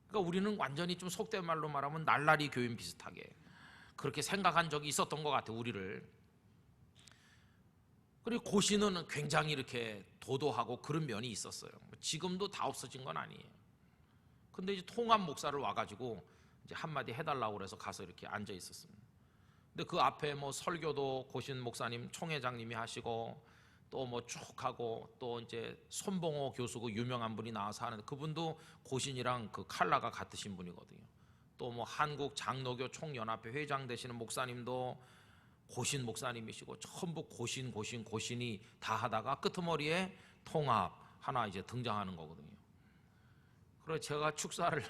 [SPEAKER 1] 그러니까 우리는 완전히 좀 속된 말로 말하면 날라리 교인 비슷하게 그렇게 생각한 적이 있었던 것 같아요, 우리를. 그리고 고신은 굉장히 이렇게 도도하고 그런 면이 있었어요. 지금도 다 없어진 건 아니에요. 근데 이제 통합 목사를 와가지고 이제 한마디 해달라고 그래서 가서 이렇게 앉아 있었습니다. 근데 그 앞에 뭐 설교도 고신 목사님 총회장님이 하시고 또 뭐 쭉 하고 또 이제 손봉호 교수 그 유명한 분이 나와서 하는데 그분도 고신이랑 그 칼라가 같으신 분이거든요. 또 뭐 한국 장로교 총연합회 회장 되시는 목사님도 고신 목사님이시고 전부 고신이 다 하다가 끄트머리에 통합 하나 이제 등장하는 거거든요. 그래서 제가 축사를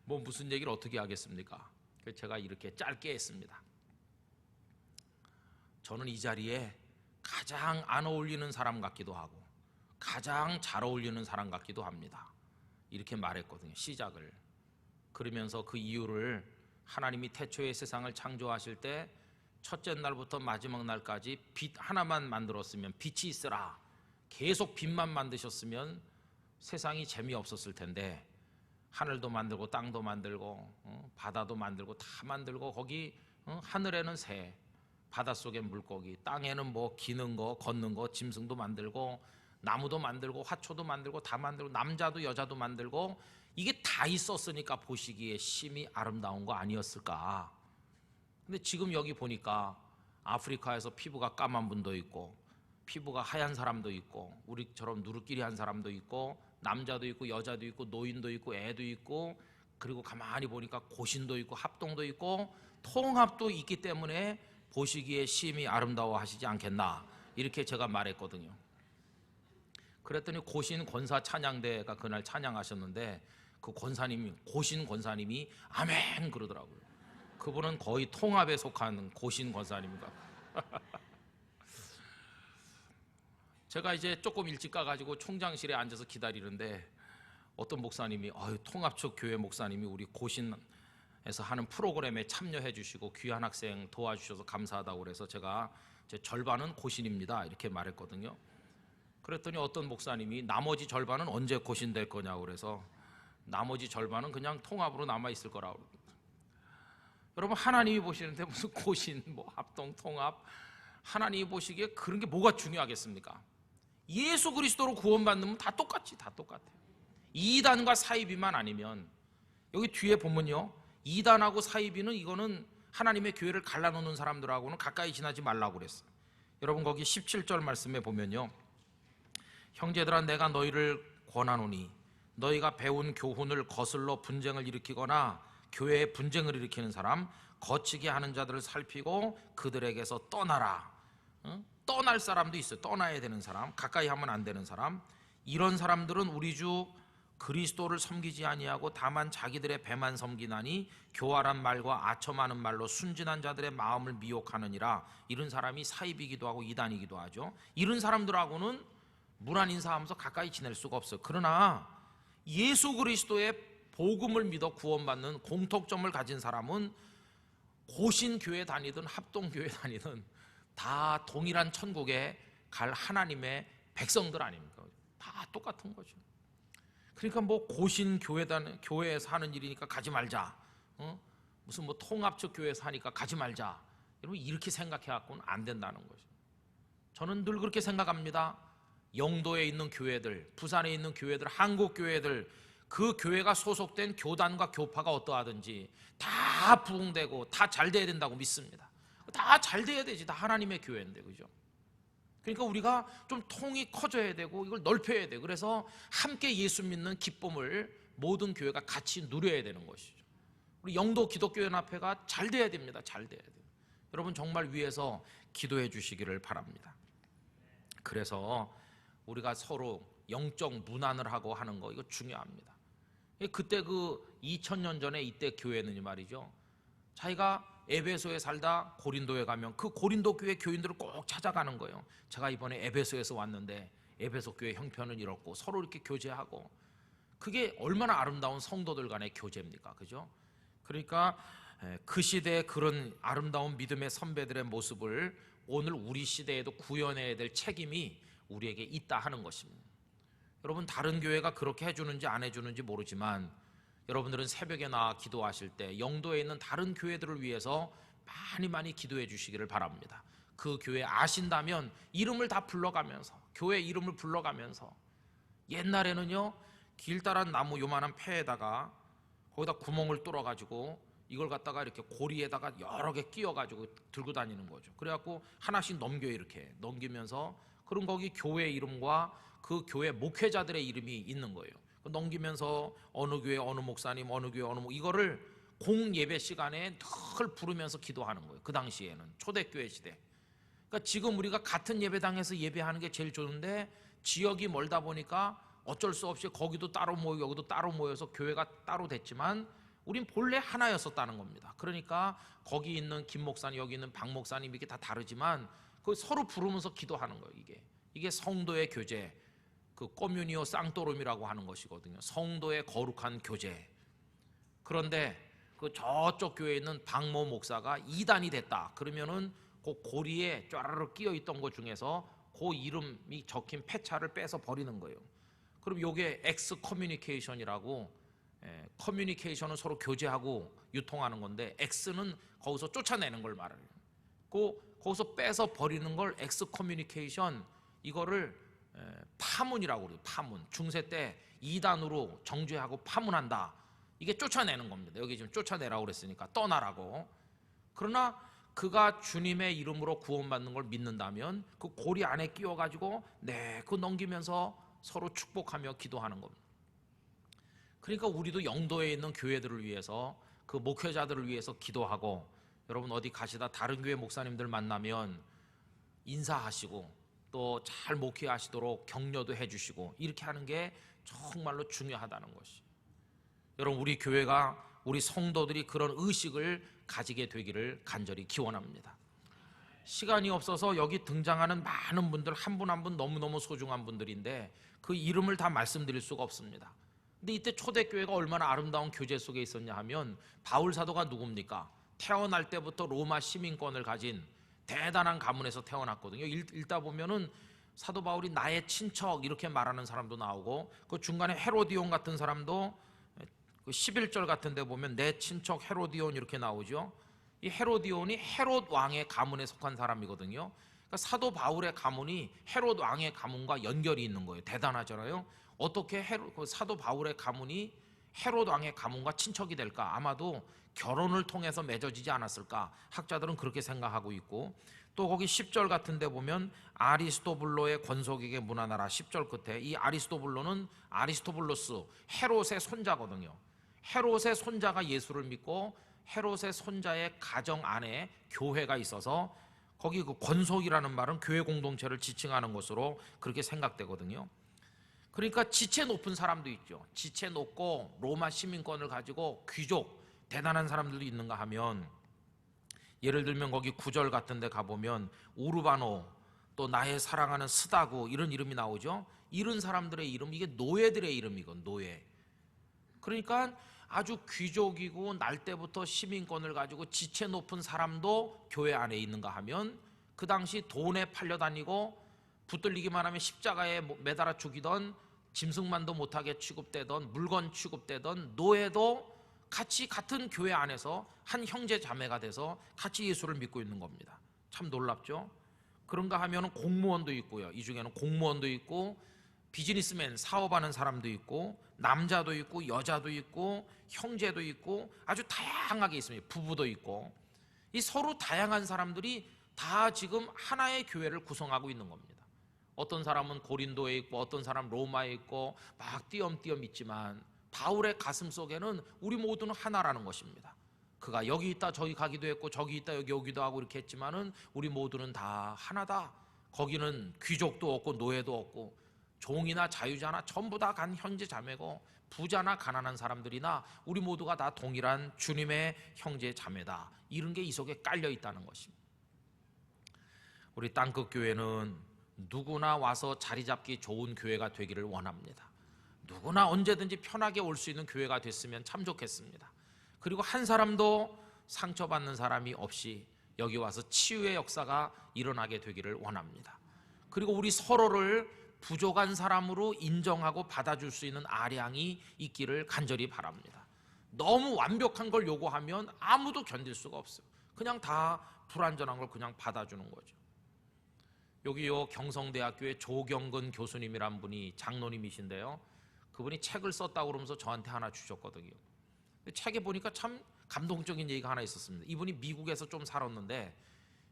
[SPEAKER 1] 뭐 무슨 얘기를 어떻게 하겠습니까? 그래서 제가 이렇게 짧게 했습니다. 저는 이 자리에 가장 안 어울리는 사람 같기도 하고 가장 잘 어울리는 사람 같기도 합니다. 이렇게 말했거든요, 시작을. 그러면서 그 이유를 하나님이 태초에 세상을 창조하실 때 첫째 날부터 마지막 날까지 빛 하나만 만들었으면 빛이 있으라 계속 빛만 만드셨으면 세상이 재미없었을 텐데 하늘도 만들고 땅도 만들고 바다도 만들고 다 만들고 거기 하늘에는 새, 바닷속에 물고기, 땅에는 뭐 기는 거 걷는 거 짐승도 만들고 나무도 만들고 화초도 만들고 다 만들고 남자도 여자도 만들고 이게 다 있었으니까 보시기에 심히 아름다운 거 아니었을까. 근데 지금 여기 보니까 아프리카에서 피부가 까만 분도 있고 피부가 하얀 사람도 있고 우리처럼 누르끼리한 사람도 있고 남자도 있고 여자도 있고 노인도 있고 애도 있고 그리고 가만히 보니까 고신도 있고 합동도 있고 통합도 있기 때문에 보시기에 심히 아름다워 하시지 않겠나 이렇게 제가 말했거든요. 그랬더니 고신 권사 찬양대가 그날 찬양하셨는데 그 권사님이 고신 권사님이 아멘 그러더라고요. 그분은 거의 통합에 속한 고신 권사님입니다. 제가 이제 조금 일찍 가가지고 총장실에 앉아서 기다리는데 어떤 목사님이 통합측 교회 목사님이 우리 고신에서 하는 프로그램에 참여해 주시고 귀한 학생 도와주셔서 감사하다고 그래서 제가 제 절반은 고신입니다 이렇게 말했거든요. 그랬더니 어떤 목사님이 나머지 절반은 언제 고신 될 거냐고 그래서 나머지 절반은 그냥 통합으로 남아있을 거라고 그러더라고요. 여러분 하나님이 보시는데 무슨 고신 뭐 합동 통합 하나님이 보시기에 그런 게 뭐가 중요하겠습니까? 예수 그리스도로 구원받는 다 똑같지 다 똑같아요. 이단과 사이비만 아니면 여기 뒤에 보면요 이단하고 사이비는 이거는 하나님의 교회를 갈라놓는 사람들하고는 가까이 지나지 말라고 그랬어요. 여러분 거기 17절 말씀에 보면요 형제들아 내가 너희를 권하노니 너희가 배운 교훈을 거슬러 분쟁을 일으키거나 교회에 분쟁을 일으키는 사람 거치게 하는 자들을 살피고 그들에게서 떠나라. 떠날 사람도 있어요. 떠나야 되는 사람, 가까이 하면 안 되는 사람. 이런 사람들은 우리 주 그리스도를 섬기지 아니하고 다만 자기들의 배만 섬기나니 교활한 말과 아첨하는 말로 순진한 자들의 마음을 미혹하느니라. 이런 사람이 사입이기도 하고 이단이기도 하죠. 이런 사람들하고는 문안 인사하면서 가까이 지낼 수가 없어요. 그러나 예수 그리스도의 복음을 믿어 구원받는 공통점을 가진 사람은 고신교회 다니든 합동교회 다니든 다 동일한 천국에 갈 하나님의 백성들 아닙니까? 다 똑같은 거죠. 그러니까 뭐 고신교회에서 하는 일이니까 가지 말자, 무슨 뭐 통합적 교회에서 하니까 가지 말자, 여러분 이렇게 생각해갖고는 안 된다는 거죠. 저는 늘 그렇게 생각합니다. 영도에 있는 교회들, 부산에 있는 교회들, 한국 교회들, 그 교회가 소속된 교단과 교파가 어떠하든지 다 부흥되고 다 잘 돼야 된다고 믿습니다. 다 잘 돼야 되지. 다 하나님의 교회인데, 그죠? 그러니까 우리가 좀 통이 커져야 되고 이걸 넓혀야 돼. 그래서 함께 예수 믿는 기쁨을 모든 교회가 같이 누려야 되는 것이죠. 우리 영도 기독교연합회가 잘 돼야 됩니다. 잘 돼야 돼요. 여러분 정말 위에서 기도해 주시기를 바랍니다. 그래서 우리가 서로 영적 문안을 하고 하는 거 이거 중요합니다. 그때 그 2000년 전에 이때 교회는 말이죠, 자기가 에베소에 살다 고린도에 가면 그 고린도 교회 교인들을 꼭 찾아가는 거예요. 제가 이번에 에베소에서 왔는데 에베소 교회 형편은 이렇고, 서로 이렇게 교제하고, 그게 얼마나 아름다운 성도들 간의 교제입니까? 그죠? 그러니까 그 시대의 그런 아름다운 믿음의 선배들의 모습을 오늘 우리 시대에도 구현해야 될 책임이 우리에게 있다 하는 것입니다. 여러분 다른 교회가 그렇게 해주는지 안 해주는지 모르지만 여러분들은 새벽에 나와 기도하실 때 영도에 있는 다른 교회들을 위해서 많이 기도해 주시기를 바랍니다. 그 교회 아신다면 이름을 다 불러가면서, 교회 이름을 불러가면서, 옛날에는요 길다란 나무 요만한 폐에다가 거기다 구멍을 뚫어가지고 이걸 갖다가 이렇게 고리에다가 여러 개 끼워가지고 들고 다니는 거죠. 그래갖고 하나씩 넘겨요. 이렇게 넘기면서, 그럼 거기 교회 이름과 그 교회 목회자들의 이름이 있는 거예요. 넘기면서 어느 교회 어느 목사님, 어느 교회 어느 이거를 공예배 시간에 늘 부르면서 기도하는 거예요. 그 당시에는 초대교회 시대. 그러니까 지금 우리가 같은 예배당에서 예배하는 게 제일 좋은데 지역이 멀다 보니까 어쩔 수 없이 거기도 따로 모이고 여기도 따로 모여서 교회가 따로 됐지만 우린 본래 하나였었다는 겁니다. 그러니까 거기 있는 김 목사님, 여기 있는 박 목사님 이게 다 다르지만 그 서로 부르면서 기도하는 거예요. 이게 성도의 교제, 그 코뮤니오 쌍토룸이라고 하는 것이거든요. 성도의 거룩한 교제. 그런데 그 저쪽 교회에 있는 박모 목사가 이단이 됐다. 그러면은 그 고리에 쫘라르 끼어 있던 것 중에서 그 이름이 적힌 폐차를 빼서 버리는 거예요. 그럼 요게 엑스 커뮤니케이션이라고, 커뮤니케이션은 서로 교제하고 유통하는 건데 X는 거기서 쫓아내는 걸 말해요. 거기서 빼서 버리는 걸 엑스 커뮤니케이션, 이거를 파문이라고 그래요. 파문. 중세 때 이단으로 정죄하고 파문한다. 이게 쫓아내는 겁니다. 여기 지금 쫓아내라고 그랬으니까 떠나라고. 그러나 그가 주님의 이름으로 구원받는 걸 믿는다면 그 고리 안에 끼워가지고 그거 넘기면서 서로 축복하며 기도하는 겁니다. 그러니까 우리도 영도에 있는 교회들을 위해서, 그 목회자들을 위해서 기도하고, 여러분 어디 가시다 다른 교회 목사님들 만나면 인사하시고 또 잘 목회하시도록 격려도 해주시고, 이렇게 하는 게 정말로 중요하다는 것이. 여러분 우리 교회가, 우리 성도들이 그런 의식을 가지게 되기를 간절히 기원합니다. 시간이 없어서 여기 등장하는 많은 분들 한 분 한 분 너무너무 소중한 분들인데 그 이름을 다 말씀드릴 수가 없습니다. 근데 이때 초대교회가 얼마나 아름다운 교제 속에 있었냐 하면, 바울 사도가 누굽니까? 태어날 때부터 로마 시민권을 가진 대단한 가문에서 태어났거든요. 읽다 보면은 사도 바울이 나의 친척 이렇게 말하는 사람도 나오고, 그 중간에 헤로디온 같은 사람도 그 11절 같은 데 보면 내 친척 헤로디온 이렇게 나오죠. 이 헤로디온이 헤롯 왕의 가문에 속한 사람이거든요. 그러니까 사도 바울의 가문이 헤롯 왕의 가문과 연결이 있는 거예요. 대단하잖아요. 어떻게 사도 바울의 가문이 헤롯 왕의 가문과 친척이 될까? 아마도 결혼을 통해서 맺어지지 않았을까? 학자들은 그렇게 생각하고 있고, 또 거기 10절 같은 데 보면 아리스토블로의 권속에게 문안하라. 10절 끝에 이 아리스토블로는 아리스토블로스, 헤롯의 손자거든요. 헤롯의 손자가 예수를 믿고 헤롯의 손자의 가정 안에 교회가 있어서 거기 그 권속이라는 말은 교회 공동체를 지칭하는 것으로 그렇게 생각되거든요. 그러니까 지체 높은 사람도 있죠. 지체 높고 로마 시민권을 가지고 귀족, 대단한 사람들도 있는가 하면, 예를 들면 거기 9절 같은 데 가보면 우르바노, 또 나의 사랑하는 스다구 이런 이름이 나오죠. 이런 사람들의 이름, 이게 노예들의 이름이건 노예. 그러니까 아주 귀족이고 날 때부터 시민권을 가지고 지체 높은 사람도 교회 안에 있는가 하면, 그 당시 돈에 팔려 다니고 붙들리기만 하면 십자가에 매달아 죽이던, 짐승만도 못하게 취급되던, 물건 취급되던 노예도 같이 같은 교회 안에서 한 형제 자매가 돼서 같이 예수를 믿고 있는 겁니다. 참 놀랍죠? 그런가 하면 공무원도 있고요. 이 중에는 공무원도 있고 비즈니스맨, 사업하는 사람도 있고 남자도 있고 여자도 있고 형제도 있고 아주 다양하게 있습니다. 부부도 있고, 이 서로 다양한 사람들이 다 지금 하나의 교회를 구성하고 있는 겁니다. 어떤 사람은 고린도에 있고 어떤 사람 로마에 있고 막 띄엄띄엄 있지만 바울의 가슴 속에는 우리 모두는 하나라는 것입니다. 그가 여기 있다 저기 가기도 했고 저기 있다 여기 오기도 하고 이렇게 했지만은 우리 모두는 다 하나다. 거기는 귀족도 없고 노예도 없고 종이나 자유자나 전부 다 간 형제 자매고 부자나 가난한 사람들이나 우리 모두가 다 동일한 주님의 형제 자매다. 이런 게 이 속에 깔려 있다는 것입니다. 우리 땅끝 교회는 누구나 와서 자리 잡기 좋은 교회가 되기를 원합니다. 누구나 언제든지 편하게 올 수 있는 교회가 됐으면 참 좋겠습니다. 그리고 한 사람도 상처받는 사람이 없이 여기 와서 치유의 역사가 일어나게 되기를 원합니다. 그리고 우리 서로를 부족한 사람으로 인정하고 받아줄 수 있는 아량이 있기를 간절히 바랍니다. 너무 완벽한 걸 요구하면 아무도 견딜 수가 없어요. 그냥 다 불완전한 걸 그냥 받아주는 거죠. 여기요 경성대학교의 조경근 교수님이란 분이 장로님이신데요, 그분이 책을 썼다고 그러면서 저한테 하나 주셨거든요. 책에 보니까 참 감동적인 얘기가 하나 있었습니다. 이분이 미국에서 좀 살았는데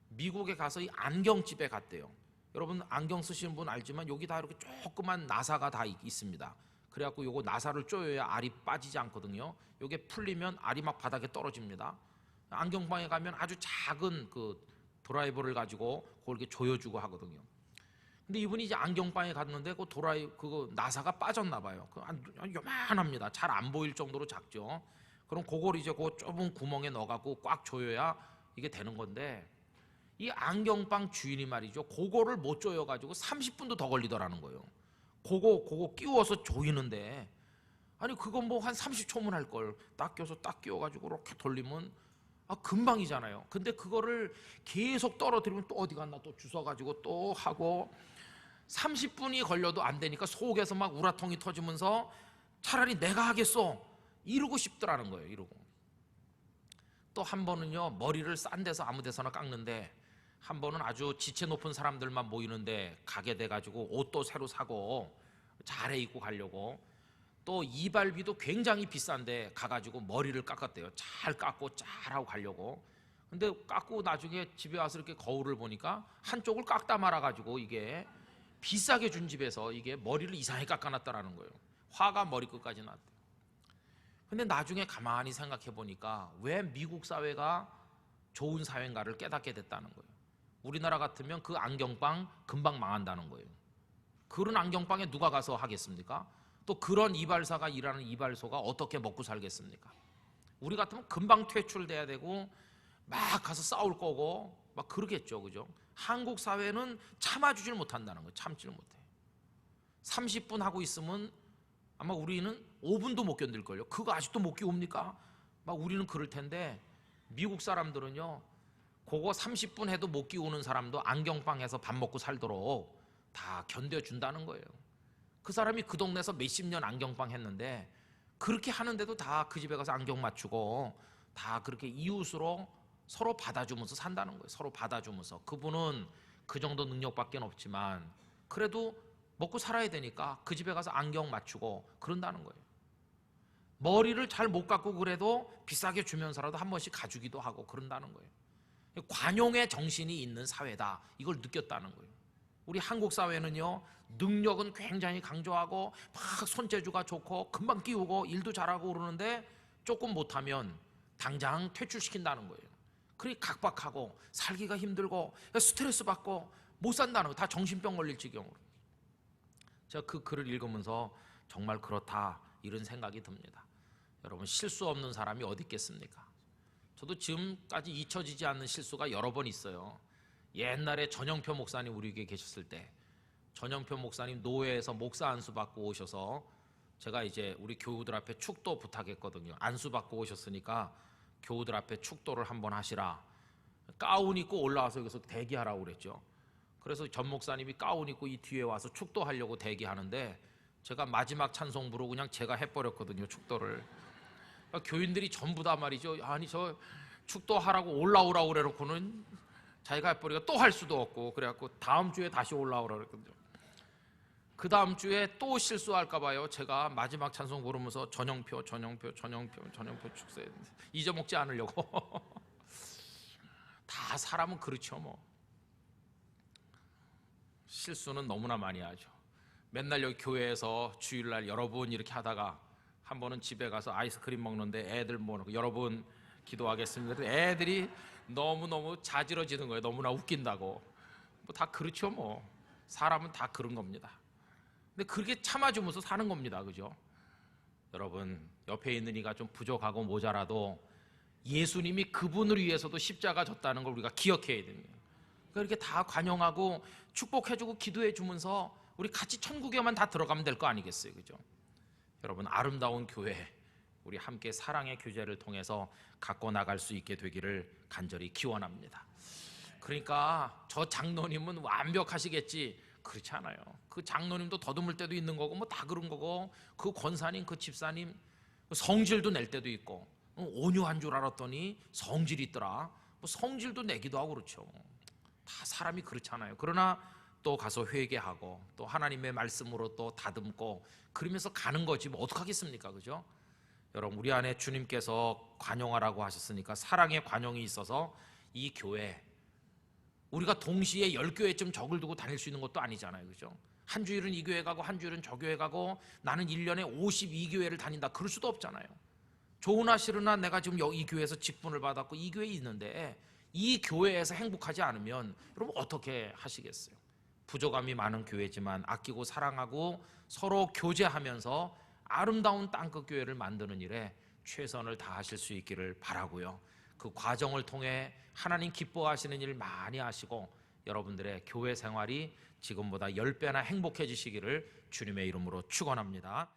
[SPEAKER 1] 미국에 가서 이 안경집에 갔대요. 여러분 안경 쓰시는 분 알지만 여기 다 이렇게 조그만 나사가 다 있습니다. 그래갖고 요거 나사를 조여야 알이 빠지지 않거든요. 요게 풀리면 알이 막 바닥에 떨어집니다. 안경방에 가면 아주 작은 그 드라이버를 가지고 그걸 이렇게 조여주고 하거든요. 근데 이분이 이제 안경방에 갔는데 그거 나사가 빠졌나 봐요. 요만합니다. 잘 안 보일 정도로 작죠. 그럼 그걸 이제 그 좁은 구멍에 넣어갖고 꽉 조여야 이게 되는 건데, 이 안경방 주인이 말이죠, 그거를 못 조여가지고 30분도 더 걸리더라는 거예요. 그거 끼워서 조이는데, 아니 그건 뭐 한 30초면 할 걸 딱 껴서 딱 끼워가지고 이렇게 돌리면 금방이잖아요. 근데 그거를 계속 떨어뜨리면 또 어디 갔나 또 주워가지고 또 하고 30분이 걸려도 안 되니까 속에서 막 우라통이 터지면서 차라리 내가 하겠어 이러고 싶더라는 거예요. 이러고 또 한 번은요, 머리를 싼 데서 아무 데서나 깎는데, 한 번은 아주 지체 높은 사람들만 모이는데 가게 돼가지고 옷도 새로 사고 잘해 입고 가려고, 또 이발비도 굉장히 비싼데 가가지고 머리를 깎았대요. 잘 깎고 잘하고 가려고. 근데 깎고 나중에 집에 와서 이렇게 거울을 보니까 한쪽을 깎다 말아가지고 이게 비싸게 준 집에서 이게 머리를 이상하게 깎아놨다라는 거예요. 화가 머리끝까지 났대요. 근데 나중에 가만히 생각해 보니까 왜 미국 사회가 좋은 사회인가를 깨닫게 됐다는 거예요. 우리나라 같으면 그 안경방 금방 망한다는 거예요. 그런 안경방에 누가 가서 하겠습니까? 또 그런 이발사가 일하는 이발소가 어떻게 먹고 살겠습니까? 우리 같으면 금방 퇴출돼야 되고 막 가서 싸울 거고 막 그러겠죠, 그죠? 한국 사회는 참아주질 못한다는 거예요. 참지를 못해요. 30분 하고 있으면 아마 우리는 5분도 못 견딜걸요. 그거 아직도 못 끼웁니까? 막 우리는 그럴 텐데, 미국 사람들은요, 그거 30분 해도 못 끼우는 사람도 안경방에서 밥 먹고 살도록 다 견뎌준다는 거예요. 그 사람이 그 동네에서 몇십 년 안경방 했는데 그렇게 하는데도 다 그 집에 가서 안경 맞추고 다 그렇게 이웃으로 서로 받아주면서 산다는 거예요. 서로 받아주면서. 그분은 그 정도 능력밖에 없지만 그래도 먹고 살아야 되니까 그 집에 가서 안경 맞추고 그런다는 거예요. 머리를 잘 못 깎고 그래도 비싸게 주면서라도 한 번씩 가주기도 하고 그런다는 거예요. 관용의 정신이 있는 사회다, 이걸 느꼈다는 거예요. 우리 한국 사회는요, 능력은 굉장히 강조하고 막 손재주가 좋고 금방 끼우고 일도 잘하고 그러는데 조금 못하면 당장 퇴출시킨다는 거예요. 그러니 각박하고 살기가 힘들고 스트레스 받고 못 산다는 거예요. 다 정신병 걸릴 지경으로. 제가 그 글을 읽으면서 정말 그렇다 이런 생각이 듭니다. 여러분, 실수 없는 사람이 어디 있겠습니까? 저도 지금까지 잊혀지지 않는 실수가 여러 번 있어요. 옛날에 전영표 목사님 우리에게 계셨을 때, 전영표 목사님 노회에서 목사 안수 받고 오셔서 제가 이제 우리 교우들 앞에 축도 부탁했거든요. 안수 받고 오셨으니까 교우들 앞에 축도를 한번 하시라. 가운 입고 올라와서 여기서 대기하라고 그랬죠. 그래서 전 목사님이 가운 입고 이 뒤에 와서 축도하려고 대기하는데 제가 마지막 찬송 부르고 그냥 제가 해버렸거든요, 축도를. 그러니까 교인들이 전부 다 말이죠, 아니 저 축도하라고 올라오라고 그래놓고는 자기가 해버리니까 또 할 수도 없고, 그래갖고 다음 주에 다시 올라오라 그랬거든요. 그 다음 주에 또 실수할까 봐요. 제가 마지막 찬송 부르면서 전영표 축세 잊어먹지 않으려고. 다 사람은 그렇죠 뭐. 실수는 너무나 많이 하죠. 맨날 여기 교회에서 주일날 여러 분 이렇게 하다가 한 번은 집에 가서 아이스크림 먹는데 애들 모으고 여러분 기도하겠습니다. 애들이 너무너무 자지러지는 거예요. 너무나 웃긴다고. 뭐 다 그렇죠 뭐. 사람은 다 그런 겁니다. 근데 그렇게 참아주면서 사는 겁니다. 그죠? 여러분 옆에 있는 이가 좀 부족하고 모자라도 예수님이 그분을 위해서도 십자가 졌다는 걸 우리가 기억해야 됩니다. 그러니까 이렇게 다 관용하고 축복해주고 기도해주면서 우리 같이 천국에만 다 들어가면 될 거 아니겠어요. 그죠? 여러분 아름다운 교회 우리 함께 사랑의 교제를 통해서 갖고 나갈 수 있게 되기를 간절히 기원합니다. 그러니까 저 장로님은 완벽하시겠지, 그렇지 않아요. 그 장로님도 더듬을 때도 있는 거고 뭐 다 그런 거고, 그 권사님 그 집사님 성질도 낼 때도 있고, 온유한 줄 알았더니 성질이 있더라. 뭐 성질도 내기도 하고 그렇죠. 다 사람이 그렇잖아요. 그러나 또 가서 회개하고 또 하나님의 말씀으로 또 다듬고 그러면서 가는 거지 뭐 어떡하겠습니까? 그죠? 여러분 우리 안에 주님께서 관용하라고 하셨으니까 사랑의 관용이 있어서 이 교회 우리가 동시에 10교회쯤 적을 두고 다닐 수 있는 것도 아니잖아요. 그죠? 한 주일은 이 교회 가고 한 주일은 저 교회 가고 나는 1년에 52교회를 다닌다 그럴 수도 없잖아요. 좋으나 싫으나 내가 지금 이 교회에서 직분을 받았고 이 교회에 있는데 이 교회에서 행복하지 않으면 여러분 어떻게 하시겠어요? 부족함이 많은 교회지만 아끼고 사랑하고 서로 교제하면서 아름다운 땅끝 교회를 만드는 일에 최선을 다하실 수 있기를 바라고요. 그 과정을 통해 하나님 기뻐하시는 일 많이 하시고 여러분들의 교회 생활이 지금보다 10배나 행복해지시기를 주님의 이름으로 축원합니다.